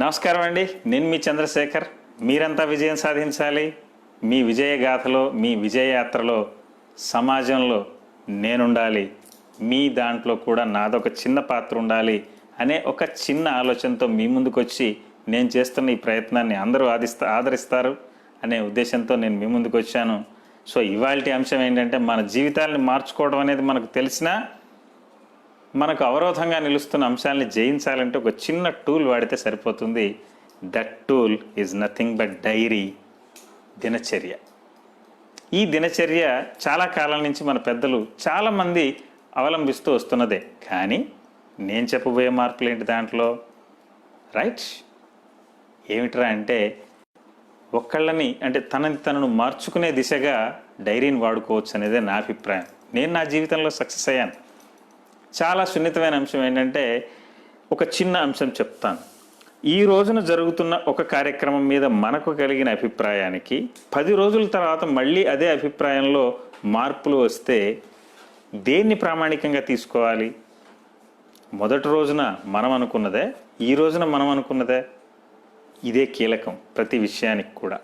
నమస్కారం అండి. నేను మీ చంద్రశేఖర్. మీరంతా విజయం సాధించాలి. మీ విజయ గాథలో, మీ విజయయాత్రలో సమాజంలో నేనుండాలి, మీ దాంట్లో కూడా నాదొక చిన్న పాత్ర ఉండాలి అనే ఒక చిన్న ఆలోచనతో మీ ముందుకు వచ్చి నేను చేస్తున్న ఈ ప్రయత్నాన్ని అందరూ ఆదరిస్తారు అనే ఉద్దేశంతో నేను మీ ముందుకు వచ్చాను. సో ఇవాల్టి అంశం ఏంటంటే, మన జీవితాలను మార్చుకోవడం అనేది మనకు తెలిసినా మనకు అవరోధంగా నిలుస్తున్న అంశాలని జయించాలంటే ఒక చిన్న టూల్ వాడితే సరిపోతుంది. That tool is nothing but diary, దినచర్య. ఈ దినచర్య చాలా కాలం నుంచి మన పెద్దలు చాలామంది అవలంబిస్తూ వస్తున్నదే. కానీ నేను చెప్పబోయే మార్పులు ఏంటి దాంట్లో? రైట్, ఏమిట్రా అంటే, ఒక్కళ్ళని అంటే తనను మార్చుకునే దిశగా డైరీని వాడుకోవచ్చు అనేదే నా అభిప్రాయం. నేను నా జీవితంలో సక్సెస్ అయ్యాను. చాలా సున్నితమైన అంశం ఏంటంటే, ఒక చిన్న అంశం చెప్తాను. ఈ రోజున జరుగుతున్న ఒక కార్యక్రమం మీద మనకు కలిగిన అభిప్రాయానికి 10 రోజుల తర్వాత మళ్ళీ అదే అభిప్రాయంలో మార్పులు వస్తే దేన్ని ప్రామాణికంగా తీసుకోవాలి? మొదటి రోజున మనం అనుకున్నదే, ఈ రోజున మనం అనుకున్నదే? ఇదే కీలకం ప్రతి విషయానికి కూడా.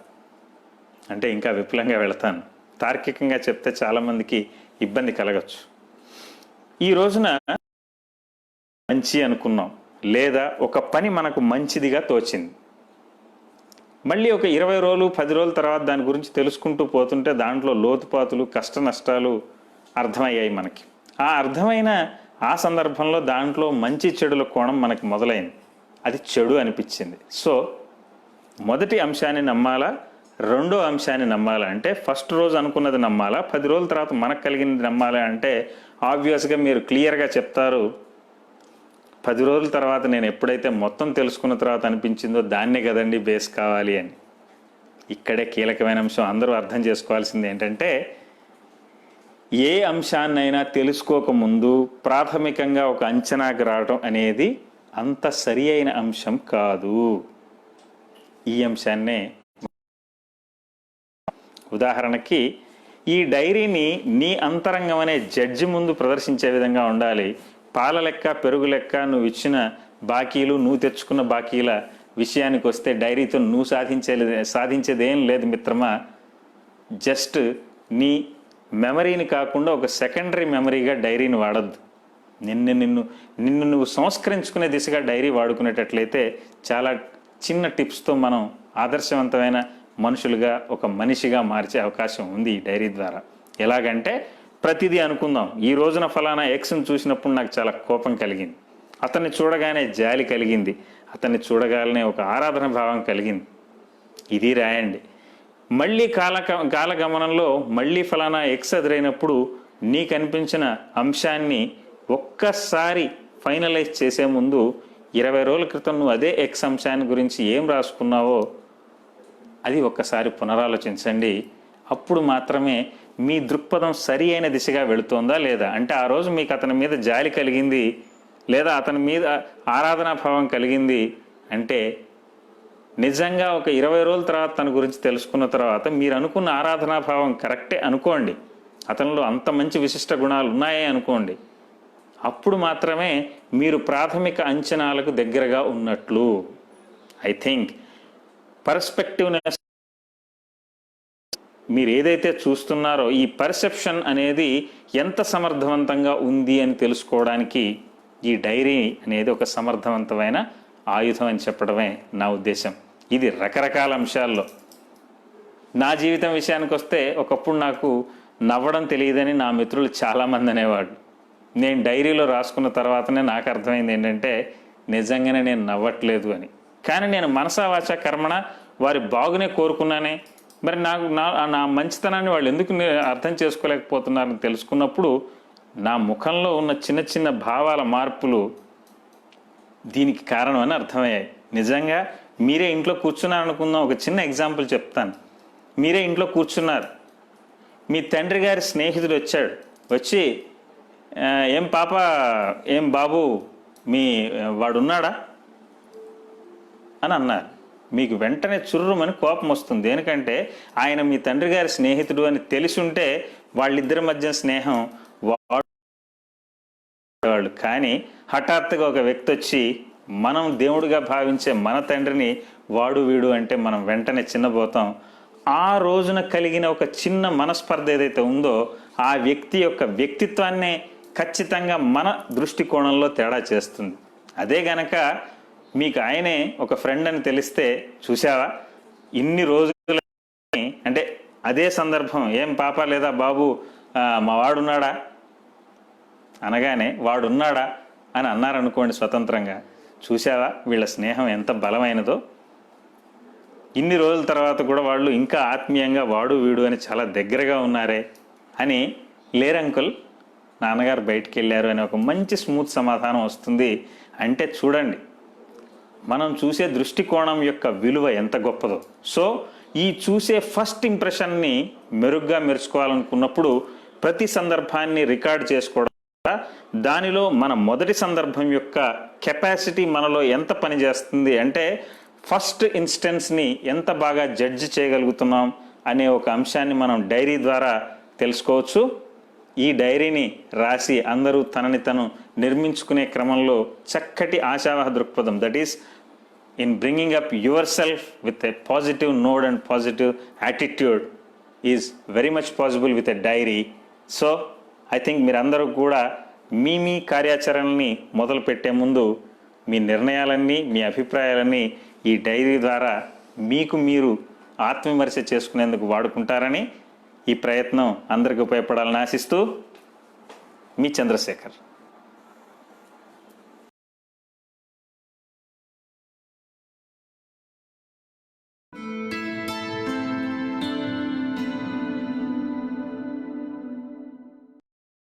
అంటే ఇంకా విపులంగా వెళతాను. తార్కికంగా చెప్తే చాలామందికి ఇబ్బంది కలగచ్చు. ఈ రోజున మంచి అనుకున్నాం, లేదా ఒక పని మనకు మంచిదిగా తోచింది. మళ్ళీ ఒక 20 రోజులు 10 రోజుల తర్వాత దాని గురించి తెలుసుకుంటూ పోతుంటే దాంట్లో లోతుపాతులు, కష్ట నష్టాలు అర్థమయ్యాయి మనకి. ఆ అర్థమైన ఆ సందర్భంలో దాంట్లో మంచి చెడుల కోణం మనకి మొదలైంది. అది చెడు అనిపించింది. సో మొదటి అంశాన్ని నమ్మాలా, రెండో అంశాన్ని నమ్మాలా అంటే, ఫస్ట్ రోజు అనుకున్నది నమ్మాలా, 10 రోజుల తర్వాత మనకు కలిగినది నమ్మాలా అంటే ఆబ్వియస్గా మీరు క్లియర్గా చెప్తారు, 10 రోజుల తర్వాత నేను ఎప్పుడైతే మొత్తం తెలుసుకున్న తర్వాత అనిపించిందో దాన్నే కదండి బేస్ కావాలి అని. ఇక్కడే కీలకమైన అంశం. అందరూ అర్థం చేసుకోవాల్సింది ఏంటంటే, ఏ అంశాన్నైనా తెలుసుకోకముందు ప్రాథమికంగా ఒక అంచనాకు రావడం అనేది అంత సరి అయిన అంశం కాదు. ఈ అంశాన్నే, ఉదాహరణకి, ఈ డైరీని నీ అంతరంగం అనే జడ్జి ముందు ప్రదర్శించే విధంగా ఉండాలి. పాల లెక్క, పెరుగు లెక్క, నువ్వు ఇచ్చిన బాకీలు, నువ్వు తెచ్చుకున్న బాకీల విషయానికి వస్తే డైరీతో నువ్వు సాధించేదేం లేదు మిత్రమా. జస్ట్ నీ మెమరీని కాకుండా ఒక సెకండరీ మెమరీగా డైరీని వాడద్దు. నిన్ను నువ్వు సంస్కరించుకునే దిశగా డైరీ వాడుకునేటట్లయితే చాలా చిన్న టిప్స్తో మనం ఆదర్శవంతమైన మనుషులుగా, ఒక మనిషిగా మార్చే అవకాశం ఉంది ఈ డైరీ ద్వారా. ఎలాగంటే, ప్రతిదీ అనుకుందాం. ఈ రోజున ఫలానా ఎక్స్ని చూసినప్పుడు నాకు చాలా కోపం కలిగింది, అతన్ని చూడగానే జాలి కలిగింది, అతన్ని చూడగానే ఒక ఆరాధన భావం కలిగింది. ఇది రాయండి. మళ్ళీ కాలగమనంలో మళ్ళీ ఫలానా ఎక్స్ ఎదురైనప్పుడు నీకు అనిపించిన అంశాన్ని ఒక్కసారి ఫైనలైజ్ చేసే ముందు 20 రోజుల క్రితం నువ్వు అదే ఎక్స్ అంశాన్ని గురించి ఏం రాసుకున్నావో అది ఒక్కసారి పునరాలోచించండి. అప్పుడు మాత్రమే మీ దృక్పథం సరి అయిన దిశగా వెళుతోందా లేదా. అంటే ఆ రోజు మీకు అతని మీద జాలి కలిగింది, లేదా అతని మీద ఆరాధనాభావం కలిగింది అంటే, నిజంగా ఒక 20 రోజుల తర్వాత తన గురించి తెలుసుకున్న తర్వాత మీరు అనుకున్న ఆరాధనాభావం కరెక్టే అనుకోండి, అతనిలో అంత మంచి విశిష్ట గుణాలు ఉన్నాయే అనుకోండి. అప్పుడు మాత్రమే మీరు ప్రాథమిక అంచనాలకు దగ్గరగా ఉన్నట్లు. ఐ థింక్ పర్స్పెక్టివ్నెస్, మీరు ఏదైతే చూస్తున్నారో ఈ పర్సెప్షన్ అనేది ఎంత సమర్థవంతంగా ఉంది అని తెలుసుకోవడానికి ఈ డైరీ అనేది ఒక సమర్థవంతమైన ఆయుధం అని చెప్పడమే నా ఉద్దేశం. ఇది రకరకాల అంశాల్లో. నా జీవితం విషయానికి వస్తే, ఒకప్పుడు నాకు నవ్వడం తెలియదని నా మిత్రులు చాలామంది అనేవాడు. నేను డైరీలో రాసుకున్న తర్వాతనే నాకు అర్థమైంది ఏంటంటే, నిజంగానే నేను నవ్వట్లేదు అని. కానీ నేను మనసా వాచా కర్మణ వారి బాగునే కోరుకున్నానే. మరి నా మంచితనాన్ని వాళ్ళు ఎందుకు అర్థం చేసుకోలేకపోతున్నారని తెలుసుకున్నప్పుడు నా ముఖంలో ఉన్న చిన్న చిన్న భావాల మార్పులు దీనికి కారణం అని అర్థమయ్యాయి. నిజంగా మీరే ఇంట్లో కూర్చున్నారనుకుందాం. ఒక చిన్న ఎగ్జాంపుల్ చెప్తాను. మీరే ఇంట్లో కూర్చున్నారు, మీ తండ్రి గారి స్నేహితుడు వచ్చాడు. వచ్చి, ఏం పాప, ఏం బాబు, వాడున్నాడా అని అన్నారు. మీకు వెంటనే చుర్రుమని కోపం వస్తుంది. ఎందుకంటే ఆయన మీ తండ్రి గారి స్నేహితుడు అని తెలిసి ఉంటే వాళ్ళిద్దరి మధ్య స్నేహం వాడు. కానీ హఠాత్తుగా ఒక వ్యక్తి వచ్చి మనం దేవుడిగా భావించే మన తండ్రిని వాడు వీడు అంటే మనం వెంటనే చిన్నబోతాం. ఆ రోజున కలిగిన ఒక చిన్న మనస్పర్ధ ఏదైతే ఉందో ఆ వ్యక్తి యొక్క వ్యక్తిత్వాన్నే ఖచ్చితంగా మన దృష్టికోణంలో తేడా చేస్తుంది. అదే గనక మీకు ఆయనే ఒక ఫ్రెండ్ అని తెలిస్తే, చూసావా ఇన్ని రోజులు అంటే అదే సందర్భం, ఏం పాప లేదా బాబు మా వాడున్నాడా అనగానే వాడున్నాడా అని అన్నారనుకోండి స్వతంత్రంగా, చూసావా వీళ్ళ స్నేహం ఎంత బలమైనదో. ఇన్ని రోజుల తర్వాత కూడా వాళ్ళు ఇంకా ఆత్మీయంగా వాడు వీడు అని చాలా దగ్గరగా ఉన్నారే అని, లేరంకుల్ నాన్నగారు బయటికి వెళ్ళారు అని ఒక మంచి స్మూత్ సమాధానం వస్తుంది. అంటే చూడండి మనం చూసే దృష్టికోణం యొక్క విలువ ఎంత గొప్పదో. సో ఈ చూసే ఫస్ట్ ఇంప్రెషన్ని మెరుగ్గా మెరుచుకోవాలనుకున్నప్పుడు ప్రతి సందర్భాన్ని రికార్డ్ చేసుకోవడం, దానిలో మన మొదటి సందర్భం యొక్క కెపాసిటీ మనలో ఎంత పనిచేస్తుంది అంటే ఫస్ట్ ఇన్స్టెన్స్ని ఎంత బాగా జడ్జి చేయగలుగుతున్నాం అనే ఒక అంశాన్ని మనం డైరీ ద్వారా తెలుసుకోవచ్చు. ఈ డైరీని రాసి అందరూ తనని తను నిర్మించుకునే క్రమంలో చక్కటి ఆశావహ దృక్పథం, that is in bringing up yourself with a positive note and positive attitude is very much possible with a diary. So I think మీరందరూ కూడా మీ కార్యాచరణని మొదలు పెట్టే ముందు మీ నిర్ణయాలన్నీ, మీ అభిప్రాయాలన్నీ ఈ డైరీ ద్వారా మీకు మీరు ఆత్మవిమర్శ చేసుకునేందుకు వాడుకుంటారని, ఈ ప్రయత్నం అందరికీ ఉపయోగపడాలని ఆశిస్తూ మీ చంద్రశేఖర్.